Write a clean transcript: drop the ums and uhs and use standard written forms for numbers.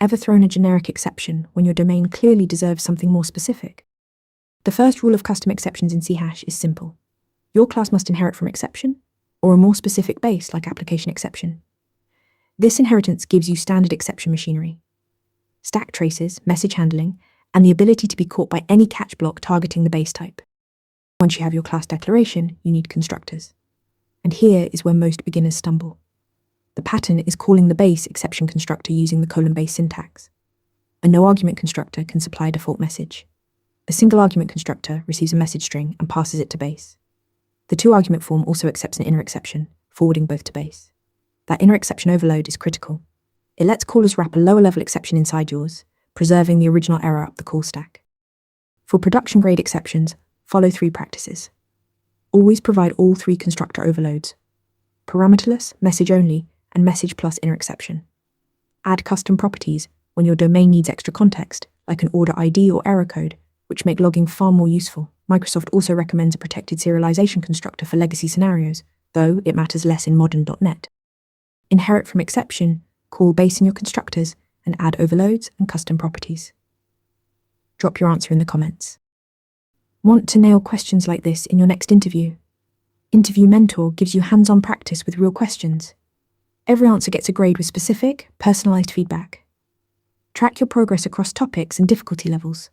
Ever thrown a generic exception when your domain clearly deserves something more specific? The first rule of custom exceptions in C# is simple. Your class must inherit from exception, or a more specific base like application exception. This inheritance gives you standard exception machinery, stack traces, message handling, and the ability to be caught by any catch block targeting the base type. Once you have your class declaration, you need constructors. And here is where most beginners stumble. The pattern is calling the base exception constructor using the colon-base syntax. A no-argument constructor can supply a default message. A single-argument constructor receives a message string and passes it to base. The two-argument form also accepts an inner exception, forwarding both to base. That inner exception overload is critical. It lets callers wrap a lower-level exception inside yours, preserving the original error up the call stack. For production-grade exceptions, follow 3 practices. Always provide all 3 constructor overloads: parameterless, message only, and message plus inner exception. Add custom properties when your domain needs extra context, like an order ID or error code, which make logging far more useful. Microsoft also recommends a protected serialization constructor for legacy scenarios, though it matters less in modern .NET. Inherit from exception, call base in your constructors, and add overloads and custom properties. Drop your answer in the comments. Want to nail questions like this in your next interview? Interview Mentor gives you hands-on practice with real questions. Every answer gets a grade with specific, personalized feedback. Track your progress across topics and difficulty levels.